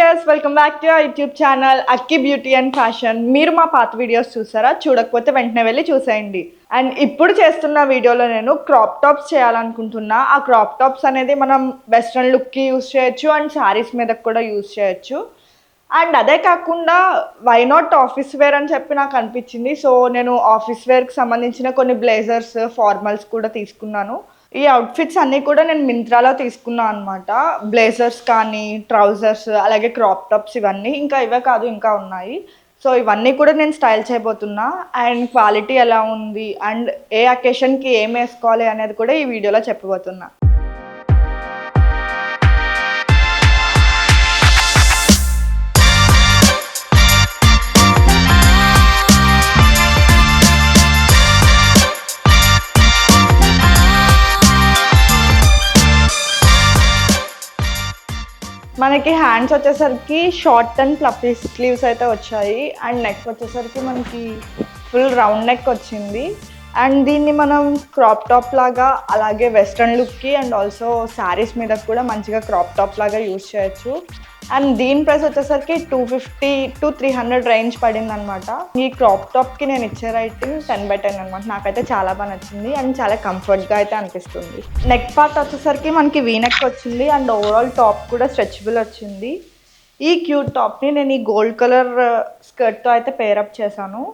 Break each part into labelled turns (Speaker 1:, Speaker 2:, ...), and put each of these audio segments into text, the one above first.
Speaker 1: Viewers, welcome back to our YouTube channel Akki beauty and fashion. మీరు మా పాత videos చూసారా? చూడకపోతే వెంటనే వెళ్ళి చూసేయండి. అండ్ ఇప్పుడు చేస్తున్న వీడియోలో నేను క్రాప్ టాప్స్ చేయాలనుకుంటున్నా. ఆ క్రాప్ టాప్స్ అనేది మనం వెస్ట్రన్ లుక్కి యూస్ చేయొచ్చు అండ్ శారీస్ మీద కూడా యూస్ చేయొచ్చు. అండ్ అదే కాకుండా వై నాట్ ఆఫీస్ వేర్ అని చెప్పి నాకు అనిపించింది. సో నేను ఆఫీస్ వేర్కి సంబంధించిన కొన్ని బ్లేజర్స్, ఫార్మల్స్ కూడా తీసుకున్నాను. ఈ అవుట్ఫిట్స్ అన్నీ కూడా నేను మింత్రాలో తీసుకున్నాను అనమాట. బ్లేజర్స్ కానీ, ట్రౌజర్స్, అలాగే క్రాప్ టాప్స్, ఇవన్నీ ఇంకా ఇవే కాదు ఇంకా ఉన్నాయి. సో ఇవన్నీ కూడా నేను స్టైల్ చేయబోతున్నా. అండ్ క్వాలిటీ ఎలా ఉంది అండ్ ఏ అకేషన్కి ఏం వేసుకోవాలి అనేది కూడా ఈ వీడియోలో చెప్పబోతున్నా. మనకి హ్యాండ్స్ వచ్చేసరికి షార్ట్ అండ్ ఫ్లఫీ స్లీవ్స్ అయితే వచ్చాయి. అండ్ నెక్ వచ్చేసరికి మనకి ఫుల్ రౌండ్ నెక్ వచ్చింది. అండ్ దీన్ని మనం క్రాప్ టాప్ లాగా, అలాగే వెస్ట్రన్ లుక్కి అండ్ ఆల్సో శారీస్ మీద కూడా మంచిగా క్రాప్ టాప్ లాగా యూజ్ చేయొచ్చు. అండ్ దీని ప్రైస్ వచ్చేసరికి 250 to 300 రేంజ్ పడింది అనమాట. ఈ క్రాప్ టాప్కి నేను ఇచ్చే రేటింగ్ 10/10 అనమాట. నాకైతే చాలా బాగా నచ్చింది అండ్ చాలా కంఫర్ట్గా అయితే అనిపిస్తుంది. నెక్ పార్ట్ వచ్చేసరికి మనకి వీ నెక్ వచ్చింది అండ్ ఓవరాల్ టాప్ కూడా స్ట్రెచబుల్ వచ్చింది. ఈ క్యూట్ టాప్ని నేను ఈ గోల్డ్ కలర్ స్కర్ట్తో అయితే పేరప్ చేశాను.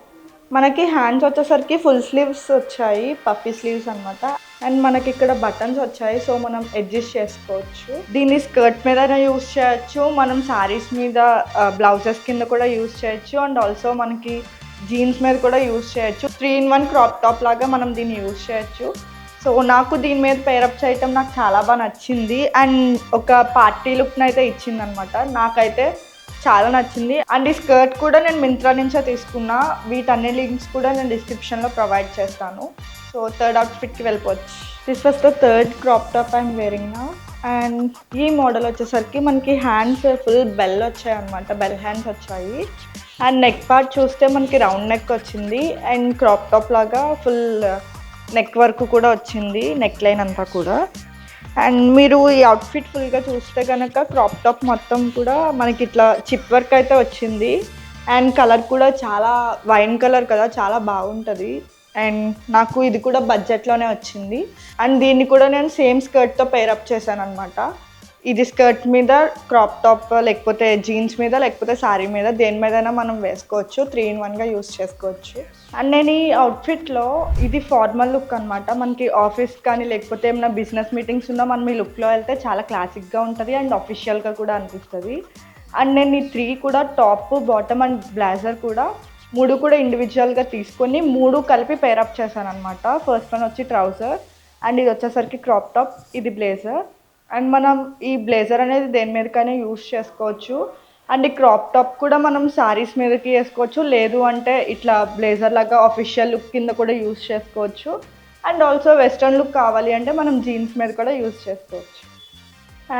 Speaker 1: మనకి హ్యాండ్స్ వచ్చేసరికి ఫుల్ స్లీవ్స్ వచ్చాయి, పఫీ స్లీవ్స్ అనమాట. అండ్ మనకి ఇక్కడ బటన్స్ వచ్చాయి, సో మనం అడ్జస్ట్ చేసుకోవచ్చు. దీన్ని స్కర్ట్ మీద యూస్ చేయొచ్చు, మనం శారీస్ మీద బ్లౌజెస్ కింద కూడా యూస్ చేయొచ్చు అండ్ ఆల్సో మనకి జీన్స్ మీద కూడా యూస్ చేయొచ్చు. 3-in-1 క్రాప్ టాప్ లాగా మనం దీన్ని యూస్ చేయొచ్చు. సో నాకు దీని మీద పేరప్ చేయటం నాకు చాలా బాగా నచ్చింది అండ్ ఒక పార్టీ లుక్ని అయితే ఇచ్చింది అనమాట. నాకైతే చాలా నచ్చింది. అండ్ ఈ స్కర్ట్ కూడా నేను మింత్రా నుంచే తీసుకున్నా. వీటన్ని లింక్స్ కూడా నేను డిస్క్రిప్షన్లో ప్రొవైడ్ చేస్తాను. సో థర్డ్ అవుట్ఫిట్కి వెళ్ళిపోవచ్చు. This was the third crop top I'm wearing now. And ఈ మోడల్ వచ్చేసరికి మనకి హ్యాండ్స్ ఫుల్ బెల్ వచ్చాయి అనమాట, బెల్ హ్యాండ్స్ వచ్చాయి. అండ్ నెక్ పార్ట్ చూస్తే మనకి రౌండ్ నెక్ వచ్చింది అండ్ క్రాప్ టాప్ లాగా ఫుల్ నెక్ వర్క్ కూడా వచ్చింది, నెక్ లైన్ అంతా కూడా. అండ్ మీరు ఈ అవుట్ఫిట్ ఫుల్గా చూస్తే కనుక క్రాప్ టాప్ మొత్తం కూడా మనకి ఇట్లా చిప్ వర్క్ అయితే వచ్చింది. అండ్ కలర్ కూడా చాలా వైన్ కలర్ కదా, చాలా బాగుంటుంది. అండ్ నాకు ఇది కూడా బడ్జెట్లోనే వచ్చింది. అండ్ దీన్ని కూడా నేను సేమ్ స్కర్ట్తో పేరప్ చేశాను అనమాట. ఇది స్కర్ట్ మీద క్రాప్ టాప్, లేకపోతే జీన్స్ మీద, లేకపోతే శారీ మీద, దేని మీదైనా మనం వేసుకోవచ్చు. 3-in-1గా యూస్ చేసుకోవచ్చు. అండ్ నేను ఈ అవుట్ఫిట్లో ఇది ఫార్మల్ లుక్ అనమాట. మనకి ఆఫీస్ కానీ లేకపోతే ఏమైనా బిజినెస్ మీటింగ్స్ ఉన్నా మనం ఈ లుక్లో వెళ్తే చాలా క్లాసిక్గా ఉంటుంది అండ్ అఫీషియల్గా కూడా అనిపిస్తుంది. అండ్ నేను ఈ 3 కూడా టాప్, బాటమ్ అండ్ బ్లేజర్ కూడా 3 కూడా ఇండివిజువల్గా తీసుకొని 3 కలిపి పేరప్ చేశాను అనమాట. ఫస్ట్ వన్ వచ్చి ట్రౌజర్ అండ్ ఇది వచ్చేసరికి క్రాప్ టాప్, ఇది బ్లేజర్. అండ్ మనం ఈ బ్లేజర్ అనేది దేని మీదకైనా యూస్ చేసుకోవచ్చు. అండ్ ఈ క్రాప్ టాప్ కూడా మనం శారీస్ మీదకి వేసుకోవచ్చు, లేదు అంటే ఇట్లా బ్లేజర్ లాగా అఫీషియల్ లుక్ కింద కూడా యూస్ చేసుకోవచ్చు. అండ్ ఆల్సో వెస్ట్రన్ లుక్ కావాలి అంటే మనం జీన్స్ మీద కూడా యూస్ చేసుకోవచ్చు.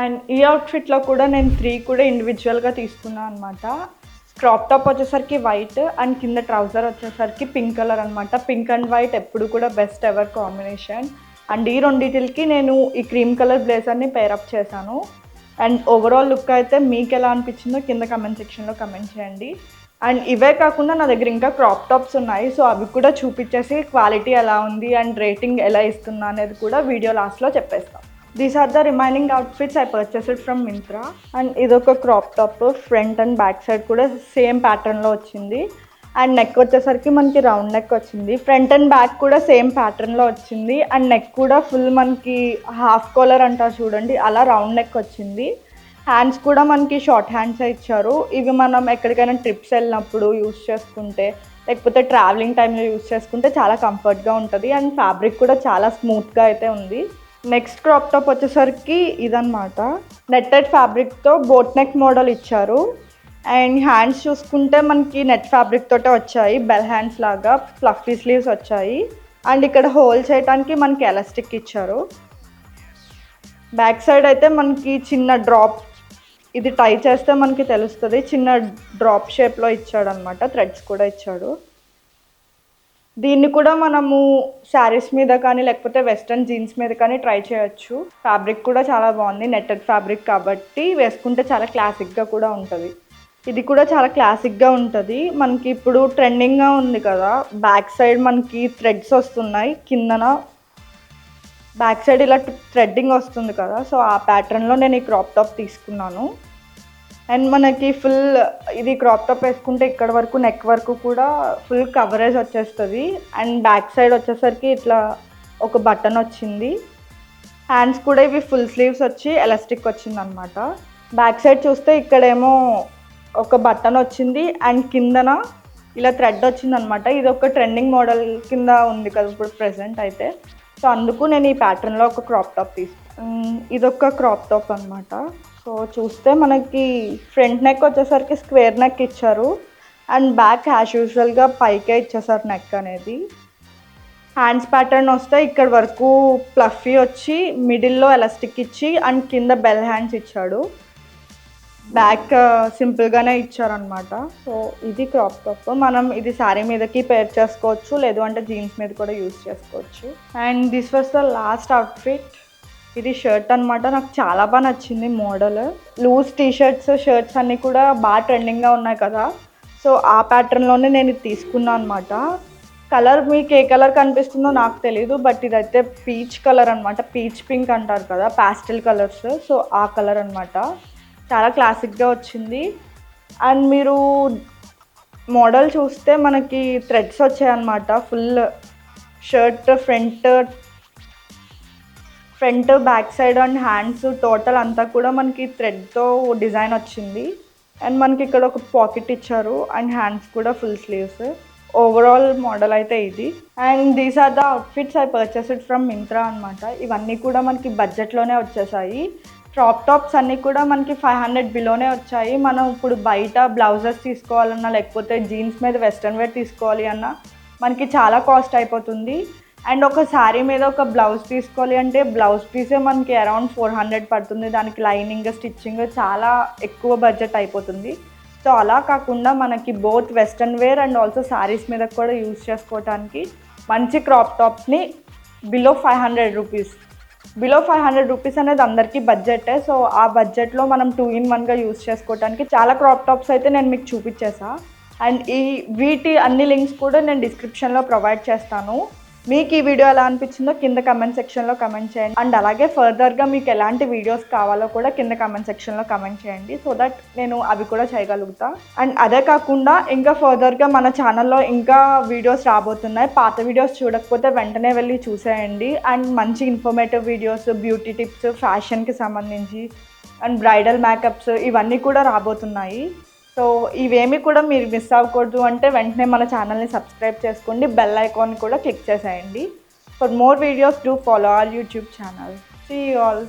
Speaker 1: అండ్ ఈ అవుట్ఫిట్లో కూడా నేను 3 కూడా ఇండివిజువల్గా తీసుకున్నాను అనమాట. క్రాప్ టాప్ వచ్చేసరికి వైట్ అండ్ కింద ట్రౌజర్ వచ్చేసరికి పింక్ కలర్ అనమాట. పింక్ అండ్ వైట్ ఎప్పుడు కూడా బెస్ట్ ఎవర్ కాంబినేషన్. అండ్ ఈ రెండింటికి నేను ఈ క్రీమ్ కలర్ బ్లేజర్ని పేరప్ చేశాను. అండ్ ఓవరాల్ లుక్ అయితే మీకు ఎలా అనిపించిందో కింద కమెంట్ సెక్షన్లో కమెంట్ చేయండి. అండ్ ఇవే కాకుండా నా దగ్గర ఇంకా క్రాప్ టాప్స్ ఉన్నాయి, సో అవి కూడా చూపించేసి క్వాలిటీ ఎలా ఉంది అండ్ రేటింగ్ ఎలా ఇస్తున్నా అనేది కూడా వీడియో లాస్ట్లో చెప్పేస్తాం. These are the remaining outfits I purchased from Myntra. And ఇదొక crop top, front and back side కూడా సేమ్ ప్యాటర్న్లో వచ్చింది. అండ్ నెక్ వచ్చేసరికి మనకి రౌండ్ నెక్ వచ్చింది. ఫ్రంట్ అండ్ బ్యాక్ కూడా సేమ్ ప్యాటర్న్లో వచ్చింది. అండ్ నెక్ కూడా ఫుల్ మనకి హాఫ్ కాలర్ అంటారు చూడండి, అలా రౌండ్ నెక్ వచ్చింది. హ్యాండ్స్ కూడా మనకి షార్ట్ హ్యాండ్సే ఇచ్చారు. ఇవి మనం ఎక్కడికైనా ట్రిప్స్ వెళ్ళినప్పుడు యూస్ చేసుకుంటే, లేకపోతే ట్రావెలింగ్ టైంలో యూస్ చేసుకుంటే చాలా కంఫర్ట్గా ఉంటుంది. అండ్ ఫ్యాబ్రిక్ కూడా చాలా స్మూత్గా అయితే ఉంది. నెక్స్ట్ క్రాప్ టాప్ వచ్చేసరికి ఇదనమాట. నెట్టెడ్ ఫ్యాబ్రిక్తో బోట్ నెక్ మోడల్ ఇచ్చారు. అండ్ హ్యాండ్స్ చూసుకుంటే మనకి నెట్ ఫ్యాబ్రిక్ తోటే వచ్చాయి, బెల్ హ్యాండ్స్ లాగా ఫ్లఫీ స్లీవ్స్ వచ్చాయి. అండ్ ఇక్కడ హోల్ చేయడానికి మనకి ఎలాస్టిక్ ఇచ్చారు. బ్యాక్ సైడ్ అయితే మనకి చిన్న డ్రాప్, ఇది టై చేస్తే మనకి తెలుస్తుంది, చిన్న డ్రాప్ షేప్లో ఇచ్చాడు అనమాట. థ్రెడ్స్ కూడా ఇచ్చాడు. దీన్ని కూడా మనము శారీస్ మీద కానీ లేకపోతే వెస్ట్రన్ జీన్స్ మీద కానీ ట్రై చేయొచ్చు. ఫ్యాబ్రిక్ కూడా చాలా బాగుంది, నెట్టెడ్ ఫ్యాబ్రిక్ కాబట్టి వేసుకుంటే చాలా క్లాసిక్గా కూడా ఉంటుంది. ఇది కూడా చాలా క్లాసిక్గా ఉంటుంది. మనకి ఇప్పుడు ట్రెండింగ్గా ఉంది కదా, బ్యాక్ సైడ్ మనకి థ్రెడ్స్ వస్తున్నాయి, కిందన బ్యాక్ సైడ్ ఇలా థ్రెడ్డింగ్ వస్తుంది కదా, సో ఆ ప్యాటర్న్లో నేను ఈ క్రాప్ టాప్ తీసుకున్నాను. అండ్ మనకి ఫుల్ ఇది క్రాప్ టాప్ వేసుకుంటే ఇక్కడ వరకు నెక్ వరకు కూడా ఫుల్ కవరేజ్ వచ్చేస్తుంది. అండ్ బ్యాక్ సైడ్ వచ్చేసరికి ఇట్లా ఒక బటన్ వచ్చింది. హ్యాండ్స్ కూడా ఇవి ఫుల్ స్లీవ్స్ వచ్చి ఎలాస్టిక్ వచ్చింది అనమాట. బ్యాక్ సైడ్ చూస్తే ఇక్కడేమో ఒక బటన్ వచ్చింది అండ్ కిందన ఇలా థ్రెడ్ వచ్చింది అనమాట. ఇది ఒక ట్రెండింగ్ మోడల్ కింద ఉంది కదా ఇప్పుడు ప్రెసెంట్ అయితే, సో అందుకు నేను ఈ ప్యాటర్న్లో ఒక క్రాప్ టాప్ ఇదొక క్రాప్ టాప్ అనమాట. సో చూస్తే మనకి ఫ్రంట్ నెక్ వచ్చేసరికి స్క్వేర్ నెక్ ఇచ్చారు అండ్ బ్యాక్ యాజ్ యూజువల్గా పైకే ఇచ్చేసారు నెక్ అనేది. హ్యాండ్స్ ప్యాటర్న్ వస్తే ఇక్కడ వరకు ప్లఫీ వచ్చి మిడిల్లో ఎలాస్టిక్ ఇచ్చి అండ్ కింద బెల్ హ్యాండ్స్ ఇచ్చాడు. బ్యాక్ సింపుల్గానే ఇచ్చారనమాట. సో ఇది క్రాప్ టాప్. మనం ఇది శారీ మీదకి పేర్ చేసుకోవచ్చు, లేదు అంటే జీన్స్ మీద కూడా యూజ్ చేసుకోవచ్చు. And this was the last outfit. ఇది షర్ట్ అనమాట. నాకు చాలా బాగా నచ్చింది మోడల్. లూజ్ టీషర్ట్స్ షర్ట్స్ అన్నీ కూడా బాగా ట్రెండింగ్గా ఉన్నాయి కదా, సో ఆ ప్యాటర్న్లోనే నేను ఇది తీసుకున్నాను అనమాట. కలర్ మీకు ఏ కలర్ కనిపిస్తుందో నాకు తెలీదు, బట్ ఇదైతే పీచ్ కలర్ అనమాట. పీచ్ పింక్ అంటారు కదా, ప్యాస్టల్ కలర్స్, సో ఆ కలర్ అనమాట. చాలా క్లాసిక్గా వచ్చింది. అండ్ మీరు మోడల్ చూస్తే మనకి థ్రెడ్స్ వచ్చాయన్నమాట. Full shirt front back side and hands total అంతా కూడా మనకి థ్రెడ్తో డిజైన్ వచ్చింది. అండ్ మనకి ఇక్కడ ఒక పాకెట్ ఇచ్చారు అండ్ హ్యాండ్స్ కూడా ఫుల్ స్లీవ్స్. ఓవరాల్ మోడల్ అయితే ఇది. And these are the outfits I purchased from Myntra అనమాట. ఇవన్నీ కూడా మనకి బడ్జెట్లోనే వచ్చేసాయి. క్రాప్ టాప్స్ అన్నీ కూడా మనకి 500 బిలోనే వచ్చాయి. మనం ఇప్పుడు బయట బ్లౌజెస్ తీసుకోవాలన్నా లేకపోతే జీన్స్ మీద వెస్ట్రన్ వేర్ తీసుకోవాలి అన్నా మనకి చాలా కాస్ట్ అయిపోతుంది. అండ్ ఒక శారీ మీద ఒక బ్లౌజ్ తీసుకోవాలి అంటే బ్లౌజ్ పీసే మనకి అరౌండ్ 400 పడుతుంది. దానికి లైనింగ్ స్టిచ్చింగ్ చాలా ఎక్కువ బడ్జెట్ అయిపోతుంది. సో అలా కాకుండా మనకి both western wear and also sarees మీద కూడా యూజ్ చేసుకోవడానికి మంచి క్రాప్ టాప్స్ని బిలో 500 రూపీస్ అనేది అందరికీ బడ్జెటే. సో ఆ బడ్జెట్లో మనం 2-in-1గా యూజ్ చేసుకోవడానికి చాలా క్రాప్ టాప్స్ అయితే నేను మీకు చూపించేసా. అండ్ వీటి అన్ని లింక్స్ కూడా నేను డిస్క్రిప్షన్లో ప్రొవైడ్ చేస్తాను. మీకు ఈ వీడియో ఎలా అనిపించిందో కింద కమెంట్ సెక్షన్లో కమెంట్ చేయండి. అండ్ అలాగే ఫర్దర్గా మీకు ఎలాంటి వీడియోస్ కావాలో కూడా కింద కమెంట్ సెక్షన్లో కమెంట్ చేయండి, సో దట్ నేను అవి కూడా చేయగలుగుతా. అండ్ అదే కాకుండా ఇంకా ఫర్దర్గా మన ఛానల్లో ఇంకా వీడియోస్ రాబోతున్నాయి. పాత వీడియోస్ చూడకపోతే వెంటనే వెళ్ళి చూసేయండి. అండ్ మంచి ఇన్ఫర్మేటివ్ వీడియోస్, బ్యూటీ టిప్స్, ఫ్యాషన్కి సంబంధించి అండ్ బ్రైడల్ మేకప్స్ ఇవన్నీ కూడా రాబోతున్నాయి. సో ఇవేమి కూడా మీరు మిస్ అవ్వకూడదు అంటే వెంటనే మన ఛానల్ని సబ్స్క్రైబ్ చేసుకోండి, బెల్ ఐకాన్ కూడా క్లిక్ చేసేయండి. For more videos do follow our YouTube channel. See you all.